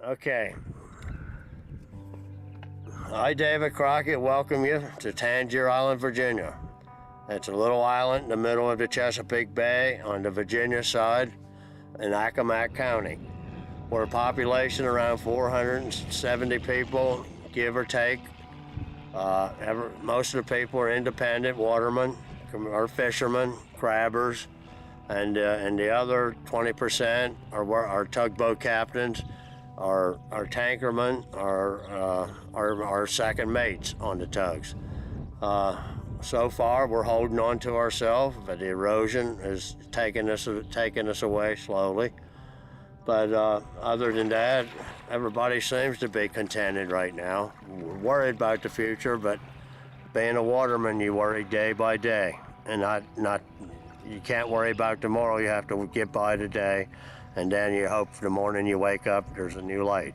Okay. I, David Crockett, welcome you to Tangier Island, Virginia. It's a little island in the middle of the Chesapeake Bay on the Virginia side in Accomack County. We're a population around 470 people, give or take. Most of the people are independent watermen or fishermen, crabbers, and the other 20% are tugboat captains, our tankermen, our second mates on the tugs. So far, we're holding on to ourselves, but the erosion is taking us away slowly. But other than that, everybody seems to be contented right now. We're worried about the future, but being a waterman, you worry day by day, and you can't worry about tomorrow. You have to get by today, and then you hope for the morning you wake up, there's a new light.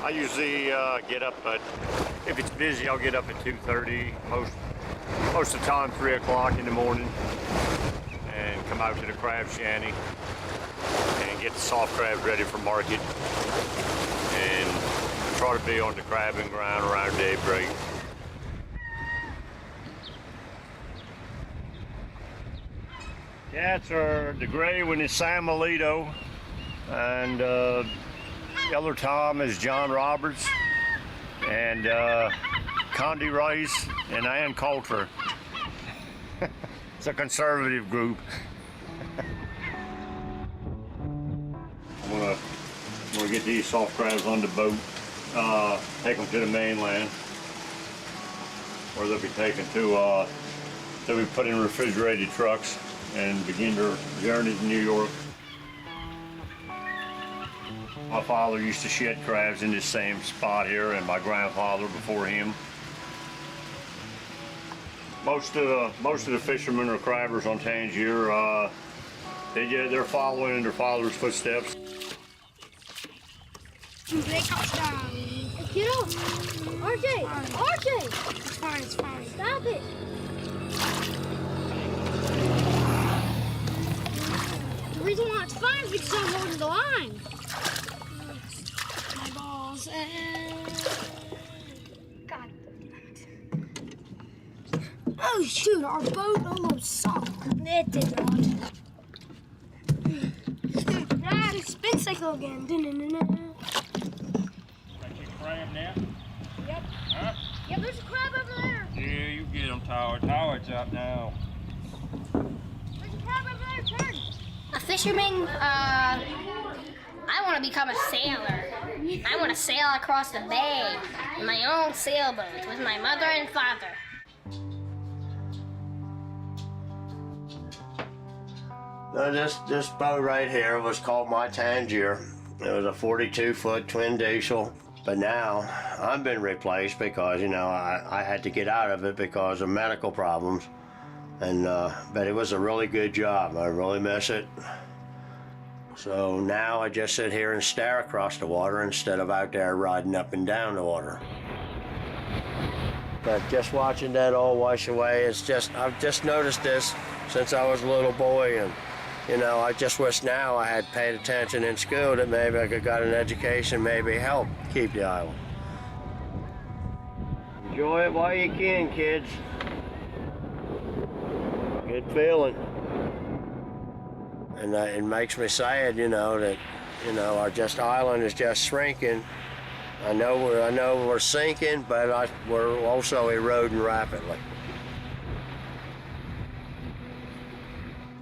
I usually get up if it's busy, I'll get up at 2:30, most of the time 3 o'clock in the morning, and come out to the crab shanty and get the soft crabs ready for market, and try to be on the crabbing ground around daybreak. Cats are the gray one is Sam Alito, and Elder Tom is John Roberts, and Condi Rice and Ann Coulter. It's a conservative group. I'm gonna get these soft crabs on the boat, take them to the mainland, where they'll be taken to, they'll be put in refrigerated trucks and begin their journey to New York. My father used to shed crabs in this same spot here, and my grandfather before him. Most of the fishermen or crabbers on Tangier, they're following in their father's footsteps. Get up! RJ! RJ! It's fine, it's fine. Stop it! The reason why it's fine is because I'm holding the line. My balls. God damn it. Oh shoot, our boat almost sunk. It did not. Ah, spin cycle again. Got your crab now? Yep. Huh? Yep, there's a crab over there. Yeah, you get them, Tower. Tower's up now. There's a crab over there, turn. A fisherman, I want to become a sailor. I want to sail across the bay in my own sailboat with my mother and father. Now this boat right here was called my Tangier. It was a 42-foot twin diesel, but now I've been replaced because, you know, I had to get out of it because of medical problems. And but it was a really good job. I really miss it. So now I just sit here and stare across the water instead of out there riding up and down the water. But just watching that all wash away, I've just noticed this since I was a little boy, and you know, I just wish now I had paid attention in school, that maybe I could got an education, maybe help keep the island. Enjoy it while you can, kids. Good feeling. And it makes me sad, you know, that, you know, our island is just shrinking. I know we're sinking, but we're also eroding rapidly.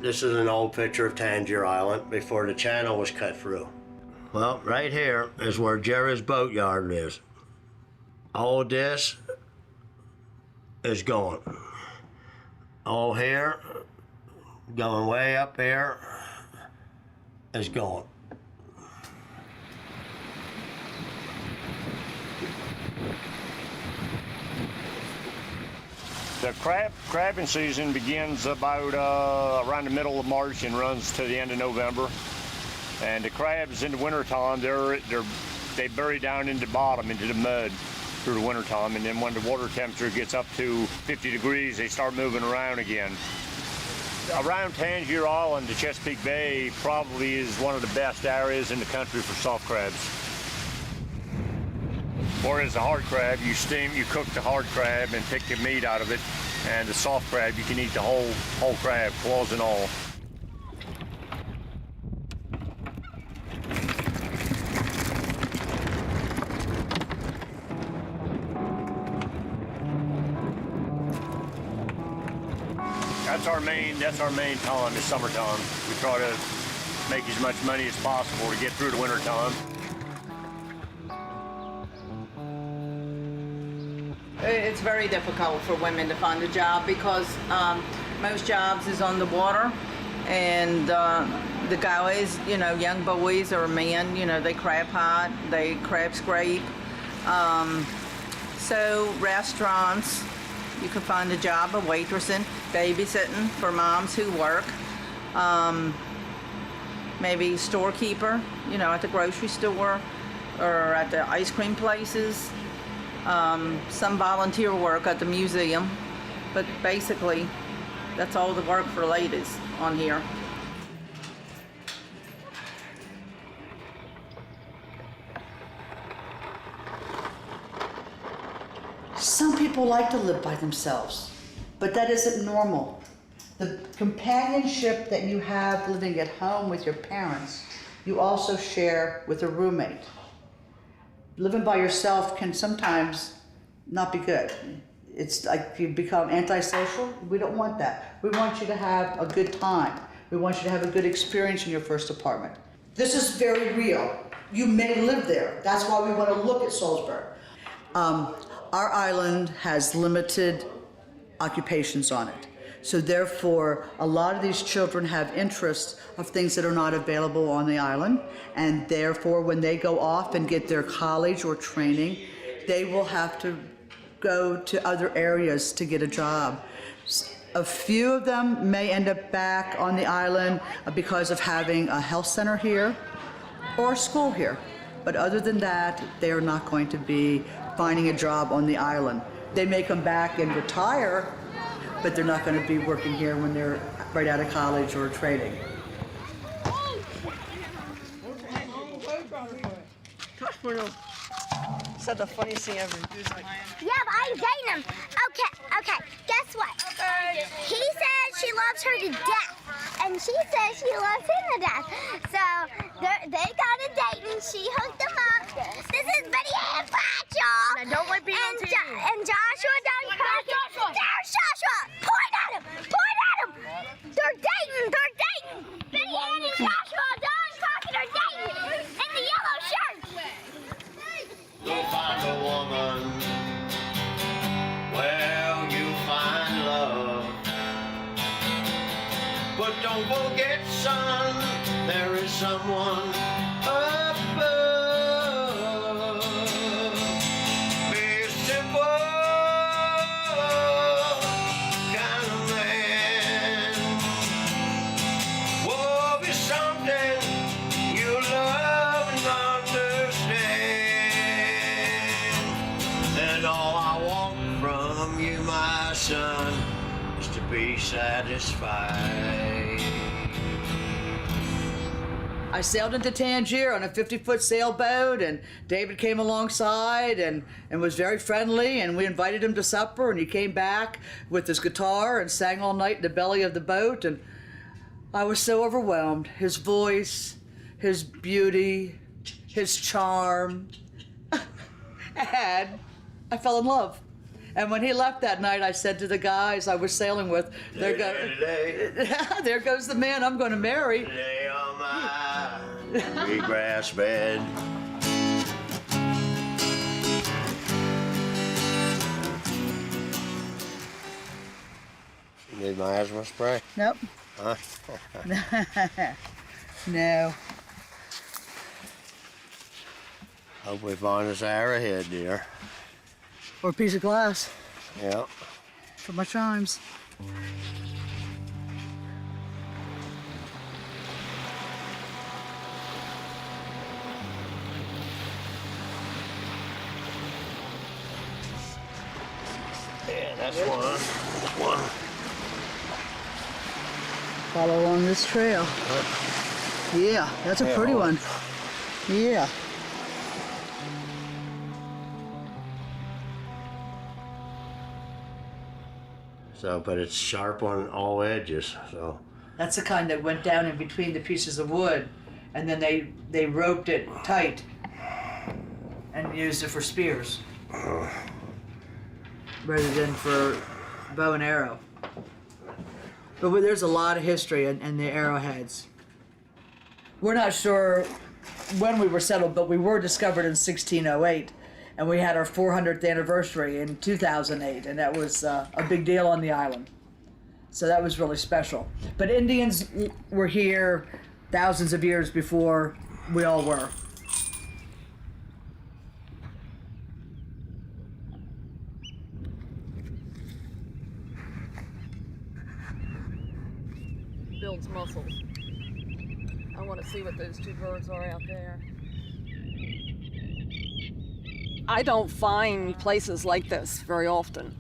This is an old picture of Tangier Island before the channel was cut through. Well, right here is where Jerry's boatyard is. All this is gone. All here, going way up here, is gone. The crabbing season begins about around the middle of March and runs to the end of November. And the crabs in the wintertime, they bury down in the bottom, into the mud through the wintertime. And then when the water temperature gets up to 50 degrees, they start moving around again. Around Tangier Island, the Chesapeake Bay probably is one of the best areas in the country for soft crabs. Whereas the hard crab, you cook the hard crab and pick the meat out of it, and the soft crab, you can eat the whole crab, claws and all. That's our main time is summertime. We try to make as much money as possible to get through the winter time. It's very difficult for women to find a job because most jobs is on the water, and the guys, you know, young boys or men, you know, they crab pot, they crab scrape. So restaurants, you can find a job of waitressing, babysitting for moms who work. Maybe storekeeper, you know, at the grocery store or at the ice cream places. Some volunteer work at the museum, but basically that's all the work for ladies on here. Some people like to live by themselves, but that isn't normal. The companionship that you have living at home with your parents, you also share with a roommate. Living by yourself can sometimes not be good. It's like you become antisocial. We don't want that. We want you to have a good time. We want you to have a good experience in your first apartment. This is very real. You may live there. That's why we want to look at Salisbury. Our island has limited occupations on it. So therefore, a lot of these children have interests of things that are not available on the island. And therefore, when they go off and get their college or training, they will have to go to other areas to get a job. A few of them may end up back on the island because of having a health center here or a school here. But other than that, they are not going to be finding a job on the island. They may come back and retire, but they're not going to be working here when they're right out of college or training. Said the funniest thing ever. Yeah, but I'm dating him. Okay, guess what? He says she loves her to death, and she says she loves him to death. So they got a date, and she hooked them up. This is Betty and Pat, y'all. Now don't let me on TV. And Joshua done cooking. There's Joshua. Point at him. They're dating. Betty Ann and Joshua done cooking are dating in the yellow shirt. Go find a woman, well, you'll find love. But don't forget, son, there is someone above. Be a simple kind of man. Whoa, be something you love and understand. And all I want from you, my son, is to be satisfied. I sailed into Tangier on a 50-foot sailboat, and David came alongside and was very friendly, and we invited him to supper, and he came back with his guitar and sang all night in the belly of the boat, and I was so overwhelmed. His voice, his beauty, his charm, and I fell in love. And when he left that night, I said to the guys I was sailing with, there goes the man I'm going to marry. Lay on my wee grass bed. You need my asthma spray? Nope. Huh? No. Hope we find us an arrowhead, dear. Or a piece of glass Yeah. for my chimes. Yeah, that's one. That's one. Follow along this trail. Yeah, that's a pretty one. Yeah. So, but it's sharp on all edges, so. That's the kind that went down in between the pieces of wood, and then they roped it tight and used it for spears rather than for bow and arrow. But there's a lot of history in the arrowheads. We're not sure when we were settled, but we were discovered in 1608, and we had our 400th anniversary in 2008, and that was a big deal on the island. So that was really special. But Indians were here thousands of years before we all were. Builds muscles. I want to see what those two birds are out there. I don't find places like this very often.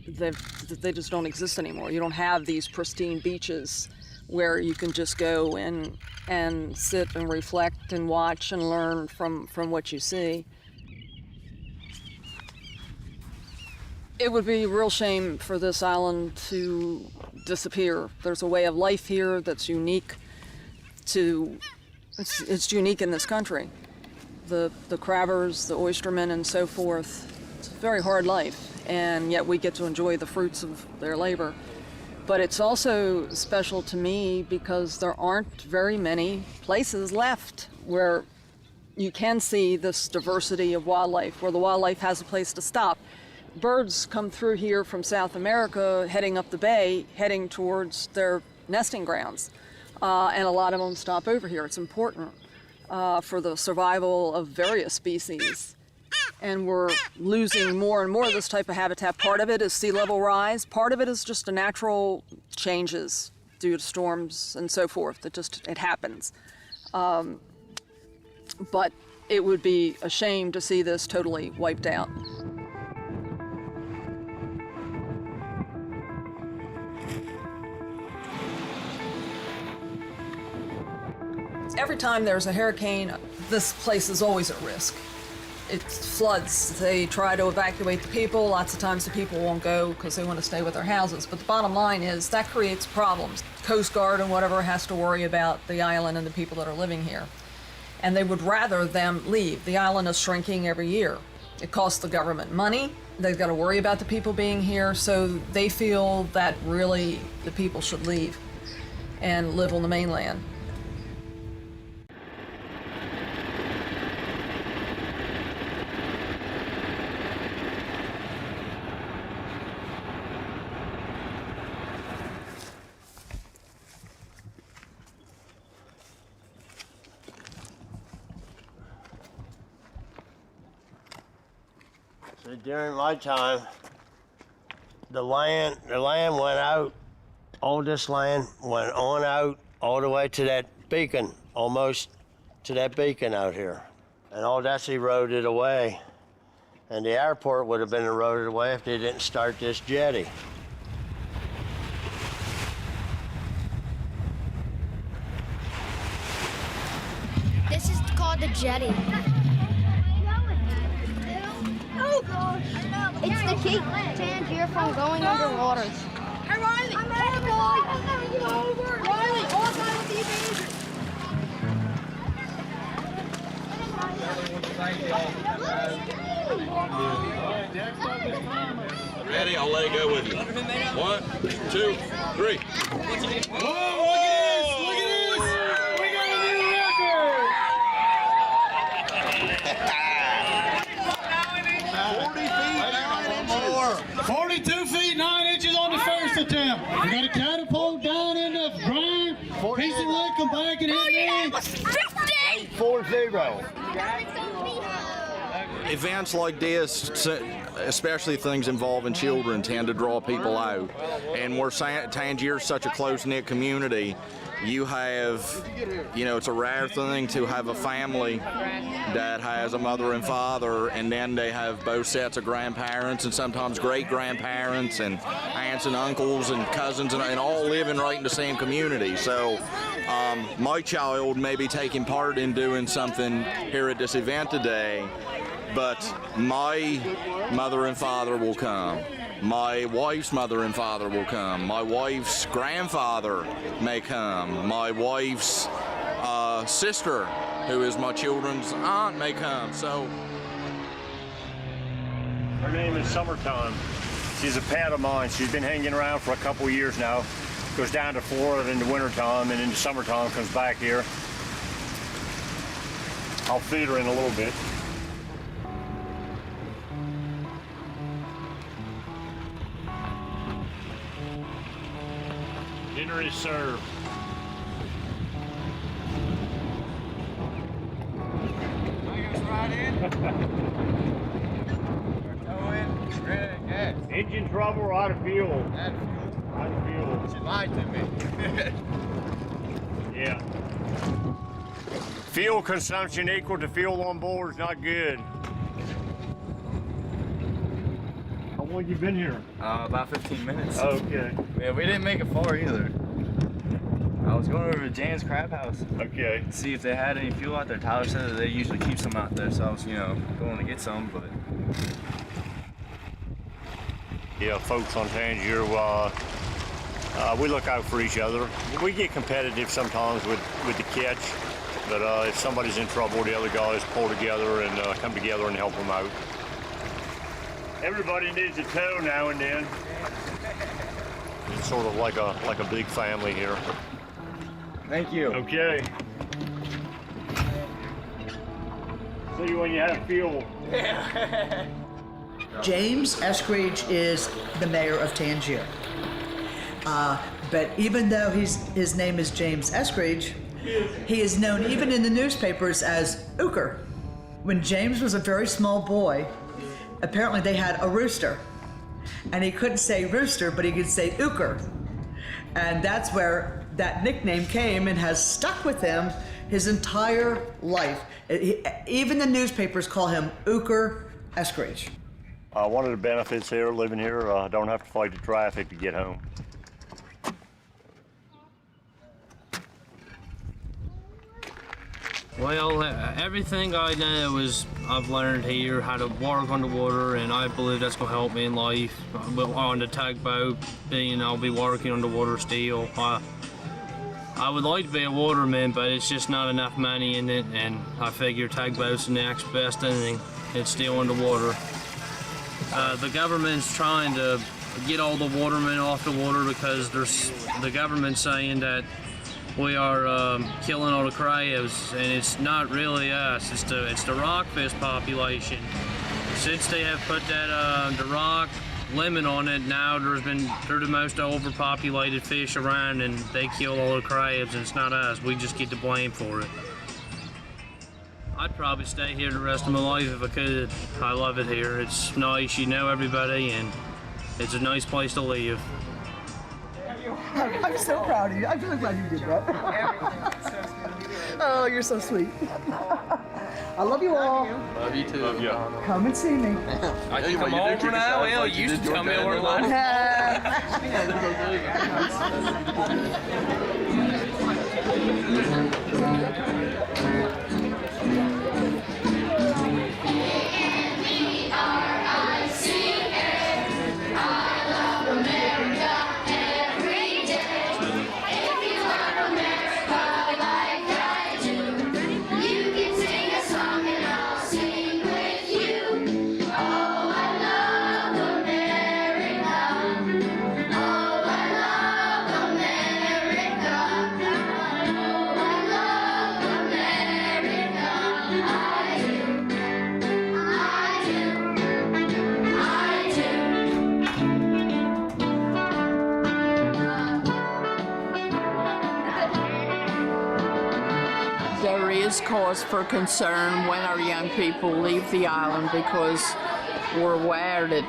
They just don't exist anymore. You don't have these pristine beaches where you can just go in and sit and reflect and watch and learn from what you see. It would be a real shame for this island to disappear. There's a way of life here that's unique it's unique in this country. The crabbers, the oystermen and so forth, it's a very hard life, and yet we get to enjoy the fruits of their labor. But it's also special to me because there aren't very many places left where you can see this diversity of wildlife, where the wildlife has a place to stop. Birds come through here from South America, heading up the bay, heading towards their nesting grounds. And a lot of them stop over here. It's important for the survival of various species. And we're losing more and more of this type of habitat. Part of it is sea level rise. Part of it is just the natural changes due to storms and so forth. It happens. But it would be a shame to see this totally wiped out. Every time there's a hurricane, this place is always at risk. It floods. They try to evacuate the people. Lots of times the people won't go because they want to stay with their houses. But the bottom line is that creates problems. Coast Guard and whatever has to worry about the island and the people that are living here. And they would rather them leave. The island is shrinking every year. It costs the government money. They've got to worry about the people being here. So they feel that really the people should leave and live on the mainland. So during my time, the land went out, all this land went on out all the way to that beacon, almost to that beacon out here. And all that's eroded away. And the airport would have been eroded away if they didn't start this jetty. This is called the jetty. Oh gosh. It's to keep Tangier from going underwater. Hey Riley! I'm ready, boy! Get over! Riley, all time with the Ready? I'll let it go with you. 1, 2, 3. Whoa! Look at this! We got a new record! 40 feet, 9 inches. 42 feet, 9 inches on the first attempt. We got a catapult down in the ground. Piece of wood, come back and hit me. 50! 4-0. events like this, especially things involving children, tend to draw people out. And where Tangier is such a close-knit community, you have, it's a rare thing to have a family that has a mother and father, and then they have both sets of grandparents and sometimes great-grandparents and aunts and uncles and cousins and all living right in the same community. So my child may be taking part in doing something here at this event today, but my mother and father will come. My wife's mother and father will come. My wife's grandfather may come. My wife's sister, who is my children's aunt, may come. So, her name is Summertime. She's a pet of mine. She's been hanging around for a couple of years now. Goes down to Florida in the wintertime, and in the summertime comes back here. I'll feed her in a little bit. Dinner is served. Engine trouble or out of fuel? Out of fuel. Out of fuel. She lied to me. Yeah. Fuel consumption equal to fuel on board is not good. How long have you been here? About 15 minutes. Okay. Yeah, we didn't make it far either. I was going over to Jan's Crab House. Okay. To see if they had any fuel out there. Tyler said that they usually keep some out there, so I was, going to get some, but... Yeah, folks on Tangier, we look out for each other. We get competitive sometimes with the catch, but if somebody's in trouble, the other guys pull together and come together and help them out. Everybody needs a tow now and then. It's sort of like a big family here. Thank you. Okay. See you when you have fuel. Yeah. James Eskridge is the mayor of Tangier. But even though his name is James Eskridge, he is known even in the newspapers as Euchre. When James was a very small boy, apparently they had a rooster. And he couldn't say rooster, but he could say Euchre. And that's where that nickname came and has stuck with him his entire life. Even the newspapers call him Euchre Eskridge. One of the benefits here, living here, I don't have to fight the traffic to get home. Well, everything I know I've learned here how to work underwater, and I believe that's gonna help me in life. On the tugboat, I'll be working underwater still. I would like to be a waterman, but it's just not enough money in it, and I figure tugboat's the next best thing. It's still underwater. The government's trying to get all the watermen off the water because the government's saying that we are killing all the crabs, and it's not really us. It's the rockfish population. Since they have put that the rock limit on it, now they're the most overpopulated fish around, and they kill all the crabs, and it's not us. We just get the blame for it. I'd probably stay here the rest of my life if I could. I love it here. It's nice, you know everybody, and it's a nice place to live. I'm so proud of you. I'm really glad you did that. Oh, you're so sweet. I love you all. Love you too. Love you. Come and see me. I can come over now. Well, you used to tell me over lunch. is cause for concern when our young people leave the island because we're aware that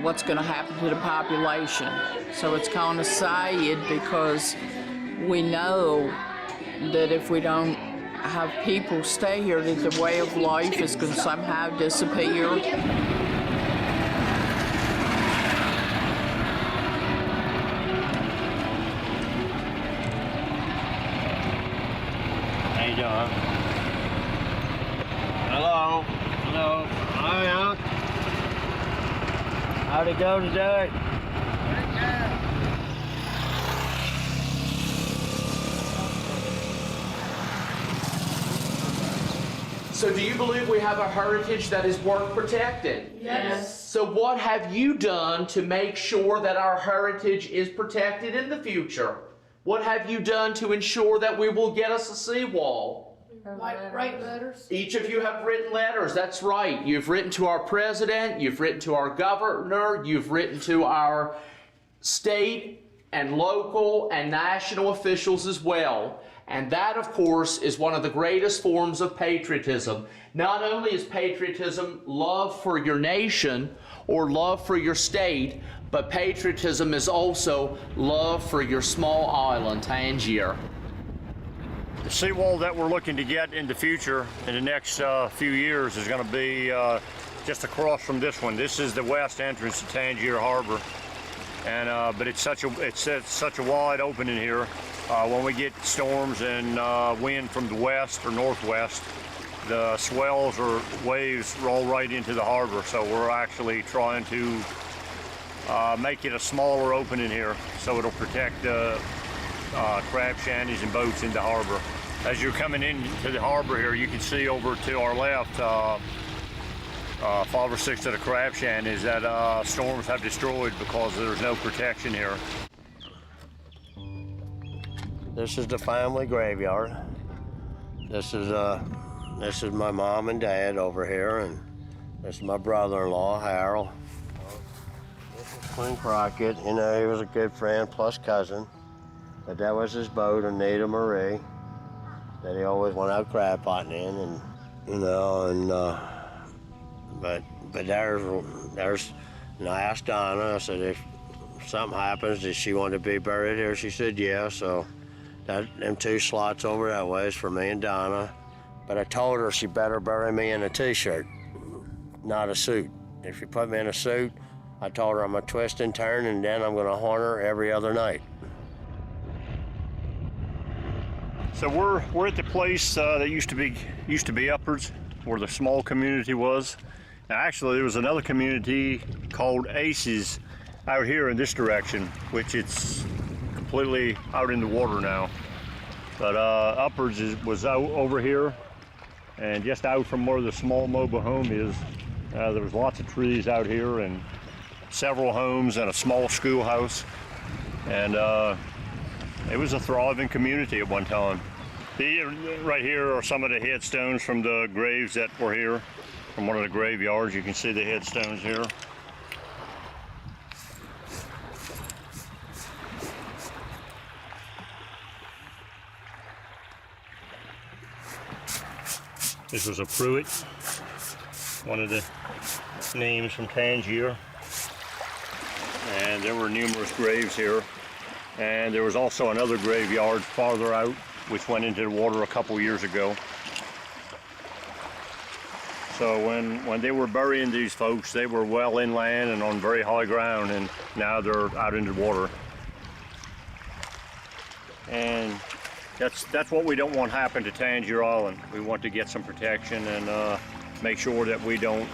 what's going to happen to the population. So it's kind of sad because we know that if we don't have people stay here, that the way of life is going to somehow disappear. How you doing? Hello? Hello? Hi, how'd it go today? So do you believe we have a heritage that is worth protecting? Yes. So what have you done to make sure that our heritage is protected in the future? What have you done to ensure that we will get us a seawall? Write letters. Each of you have written letters, that's right. You've written to our president, you've written to our governor, you've written to our state and local and national officials as well. And that, of course, is one of the greatest forms of patriotism. Not only is patriotism love for your nation or love for your state, but patriotism is also love for your small island, Tangier. The seawall that we're looking to get in the future, in the next few years, is going to be just across from this one. This is the west entrance to Tangier Harbor, and but it's such a wide opening here. When we get storms and wind from the west or northwest, the swells or waves roll right into the harbor. So we're actually trying to make it a smaller opening here, so it'll protect crab shanties and boats in the harbor. As you're coming into the harbor here, you can see over to our left 5 or 6 of the crab shanties that storms have destroyed because there's no protection here. This is the family graveyard. This is my mom and dad over here, and this is my brother-in-law, Harold. This is Quinn Crockett. You know, he was a good friend plus cousin, but that was his boat, Anita Marie, that he always went out crab potting in, and you know, and but there's. And I asked Donna. I said, if something happens, does she want to be buried here? She said, yeah. So. Them 2 slots over that way is for me and Donna. But I told her she better bury me in a t-shirt, not a suit. If you put me in a suit, I told her I'm gonna twist and turn, and then I'm gonna haunt her every other night. So we're at the place that used to be Upwards, where the small community was. Now actually there was another community called Aces out here in this direction, which it's completely out in the water now. But Upwards was out over here, and just out from where the small mobile home is, there was lots of trees out here and several homes and a small schoolhouse, and it was a thriving community at one time. Right here are some of the headstones from the graves that were here, from one of the graveyards. You can see the headstones here. This was a Pruitt, one of the names from Tangier. And there were numerous graves here. And there was also another graveyard farther out, which went into the water a couple years ago. So when they were burying these folks, they were well inland and on very high ground, and now they're out into the water. And that's what we don't want happen to Tangier Island. We want to get some protection and make sure that we don't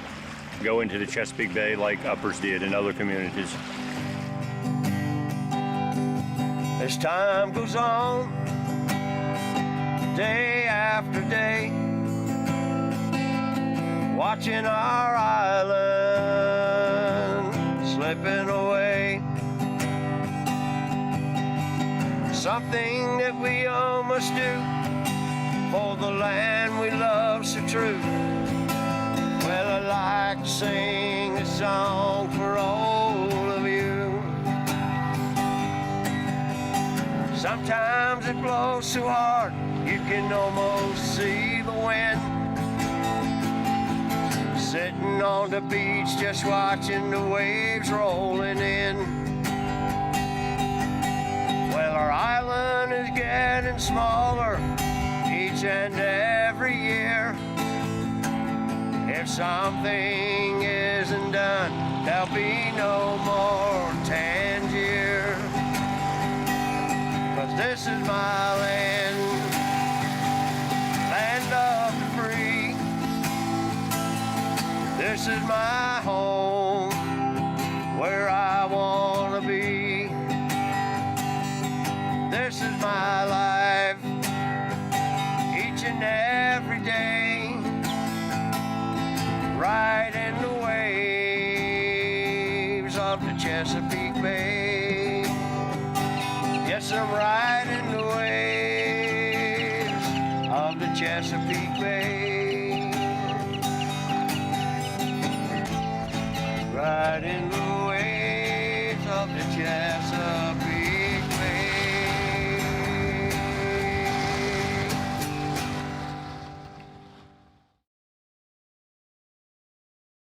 go into the Chesapeake Bay like Upwards did in other communities. As time goes on, day after day, watching our island slipping away. Something that we all must do for the land we love so true. Well, I'd like to sing a song for all of you. Sometimes Sometimes it blows so hard you can almost see the wind. Sitting on the beach just watching the waves rolling in. Well, our island is getting smaller each and every year. If something isn't done, there'll be no more Tangier. 'Cause this is my land, land of the free. This is my home, where I wanna be. This is my life, each and every day. Riding the waves of the Chesapeake Bay. Yes, I'm riding the waves of the Chesapeake Bay. Riding the waves of the Chesapeake